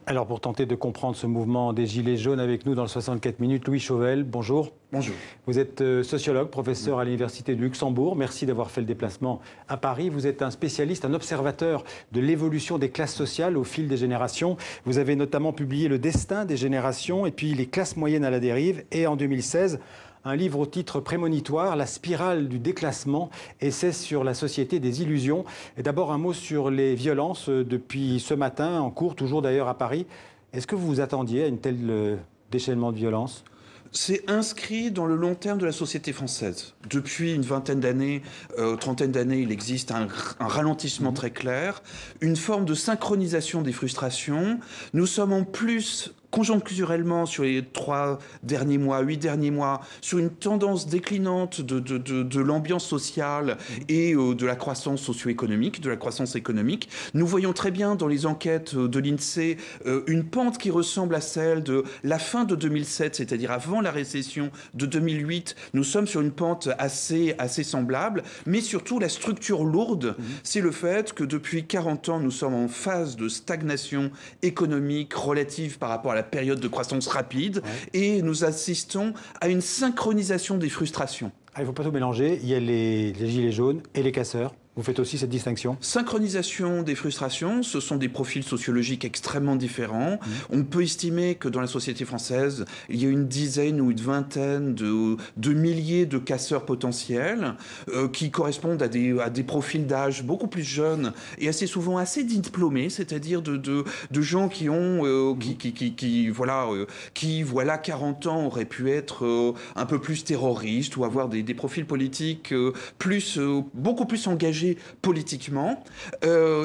Alors pour tenter de comprendre ce mouvement des Gilets jaunes avec nous dans le 64 minutes, Louis Chauvel, bonjour. Bonjour. Vous êtes sociologue, professeur à l'Université de Luxembourg. Merci d'avoir fait le déplacement à Paris. Vous êtes un spécialiste, un observateur de l'évolution des classes sociales au fil des générations. Vous avez notamment publié Le destin des générations et puis Les classes moyennes à la dérive. Et en 2016, un livre au titre prémonitoire, La spirale du déclassement, essai sur la société des illusions. Et d'abord un mot sur les violences depuis ce matin, en cours, toujours d'ailleurs à Paris. Est-ce que vous vous attendiez à une telle déchaînement de violence ? C'est inscrit dans le long terme de la société française. Depuis une vingtaine d'années, trentaine d'années, il existe un ralentissement très clair, une forme de synchronisation des frustrations. Nous sommes en plus conjoncturellement, sur les 3 derniers mois, 8 derniers mois, sur une tendance déclinante de l'ambiance sociale et de la croissance socio-économique, de la croissance économique. Nous voyons très bien dans les enquêtes de l'INSEE une pente qui ressemble à celle de la fin de 2007, c'est-à-dire avant la récession de 2008. Nous sommes sur une pente assez semblable, mais surtout la structure lourde, c'est le fait que depuis 40 ans, nous sommes en phase de stagnation économique relative par rapport à la période de croissance rapide, et nous assistons à une synchronisation des frustrations. Il ne faut pas tout mélanger, il y a les gilets jaunes et les casseurs. Vous faites aussi cette distinction ? Synchronisation des frustrations, ce sont des profils sociologiques extrêmement différents. On peut estimer que dans la société française, il y a une dizaine ou une vingtaine de milliers de casseurs potentiels qui correspondent à des profils d'âge beaucoup plus jeunes et assez souvent assez diplômés, c'est-à-dire de gens qui ont qui voilà 40 ans auraient pu être un peu plus terroristes ou avoir des profils politiques beaucoup plus engagés politiquement,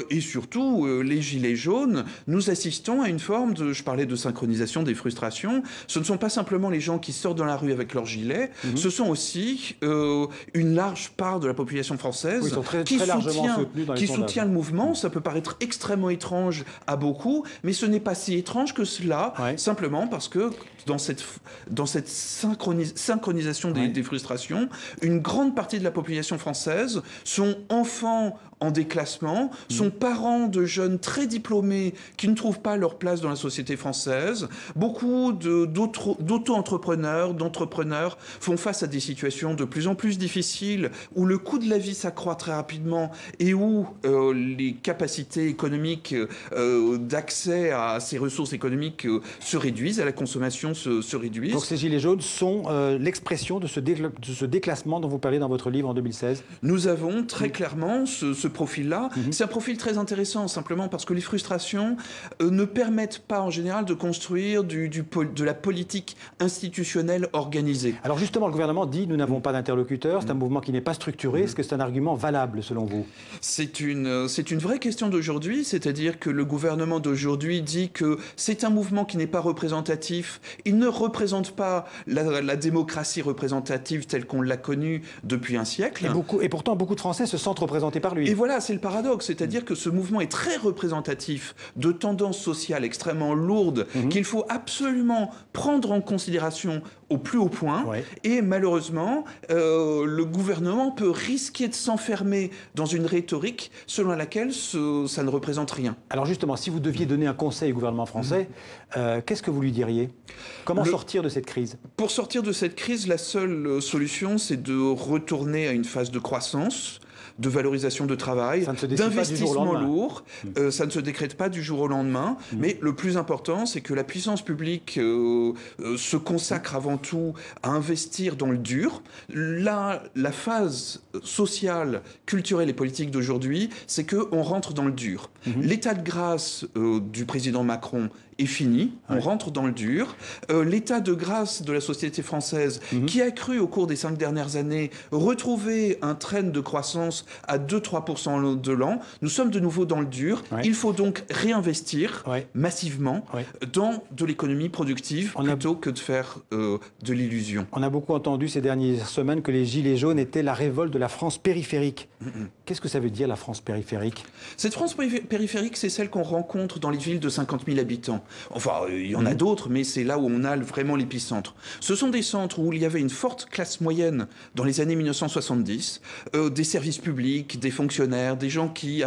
et surtout les gilets jaunes, nous assistons à une forme je parlais de synchronisation des frustrations. Ce ne sont pas simplement les gens qui sortent dans la rue avec leur gilet, ce sont aussi une large part de la population française qui soutient le mouvement. Ça peut paraître extrêmement étrange à beaucoup, mais ce n'est pas si étrange que cela, simplement parce que dans cette synchronisation des frustrations, une grande partie de la population française sont enfants en déclassement, sont parents de jeunes très diplômés qui ne trouvent pas leur place dans la société française. Beaucoup d'auto-entrepreneurs, d'entrepreneurs font face à des situations de plus en plus difficiles où le coût de la vie s'accroît très rapidement et où les capacités économiques d'accès à ces ressources économiques se réduisent, à la consommation se réduisent. Donc ces gilets jaunes sont l'expression de ce déclassement dont vous parlez dans votre livre en 2016 ? Nous avons très clairement ce profil-là. C'est un profil très intéressant, simplement parce que les frustrations ne permettent pas en général de construire de la politique institutionnelle organisée. Alors justement, le gouvernement dit « nous n'avons pas d'interlocuteurs », c'est un mouvement qui n'est pas structuré. Est-ce que c'est un argument valable selon vous ? C'est une vraie question d'aujourd'hui, c'est-à-dire que le gouvernement d'aujourd'hui dit que c'est un mouvement qui n'est pas représentatif. Il ne représente pas la démocratie représentative telle qu'on l'a connue depuis un siècle. Et pourtant, beaucoup de Français se sentent représentés par lui. Et voilà, c'est le paradoxe, c'est-à-dire que ce mouvement est très représentatif de tendances sociales extrêmement lourdes qu'il faut absolument prendre en considération au plus haut point. Et malheureusement, le gouvernement peut risquer de s'enfermer dans une rhétorique selon laquelle ça ne représente rien. Alors justement, si vous deviez donner un conseil au gouvernement français, qu'est-ce que vous lui diriez ? Comment sortir de cette crise ? Pour sortir de cette crise, la seule solution, c'est de retourner à une phase de croissance, de valorisation de travail, d'investissement lourd. Ça ne se décrète pas du jour au lendemain. Mais le plus important, c'est que la puissance publique se consacre avant tout à investir dans le dur. Là, la phase sociale, culturelle et politique d'aujourd'hui, c'est qu'on rentre dans le dur. L'état de grâce du président Macron est fini, on rentre dans le dur. L'état de grâce de la société française, qui a cru au cours des 5 dernières années retrouver un trend de croissance à 2-3% de l'an, nous sommes de nouveau dans le dur. Il faut donc réinvestir massivement dans de l'économie productive plutôt que de faire de l'illusion. On a beaucoup entendu ces dernières semaines que les Gilets jaunes étaient la révolte de la France périphérique. Qu'est-ce que ça veut dire, la France périphérique ? Cette France périphérique, c'est celle qu'on rencontre dans les villes de 50 000 habitants. Enfin, il y en a d'autres, mais c'est là où on a vraiment l'épicentre. Ce sont des centres où il y avait une forte classe moyenne dans les années 1970, des services publics publics, des fonctionnaires, des gens qui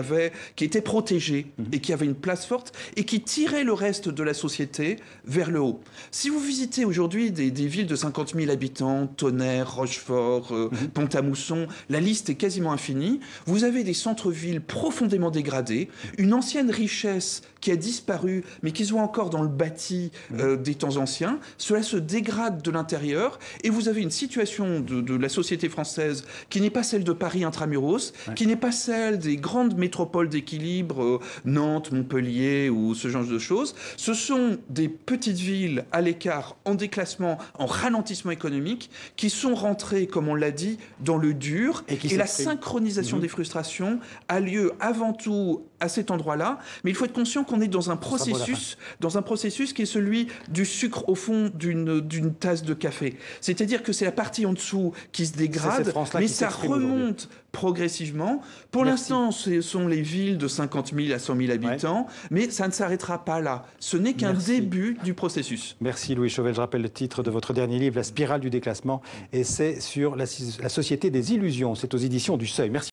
étaient protégés et qui avaient une place forte et qui tiraient le reste de la société vers le haut. Si vous visitez aujourd'hui des villes de 50 000 habitants, Tonnerre, Rochefort, Pont-à-Mousson, la liste est quasiment infinie, vous avez des centres-villes profondément dégradés, une ancienne richesse qui a disparu, mais qui se voit encore dans le bâti des temps anciens. Cela se dégrade de l'intérieur et vous avez une situation de la société française qui n'est pas celle de Paris intramuros, qui n'est pas celle des grandes métropoles d'équilibre, Nantes, Montpellier ou ce genre de choses. Ce sont des petites villes à l'écart, en déclassement, en ralentissement économique, qui sont rentrées, comme on l'a dit, dans le dur. Et la synchronisation des frustrations a lieu avant tout à cet endroit-là. Mais il faut être conscient qu'on est dans un processus qui est celui du sucre au fond d'une tasse de café. C'est-à-dire que c'est la partie en dessous qui se dégrade, mais ça remonte progressivement. Pour l'instant, ce sont les villes de 50 000 à 100 000 habitants, mais ça ne s'arrêtera pas là. Ce n'est qu'un début du processus. Merci Louis Chauvel. Je rappelle le titre de votre dernier livre, La spirale du déclassement, et c'est sur la société des illusions. C'est aux éditions du Seuil. Merci.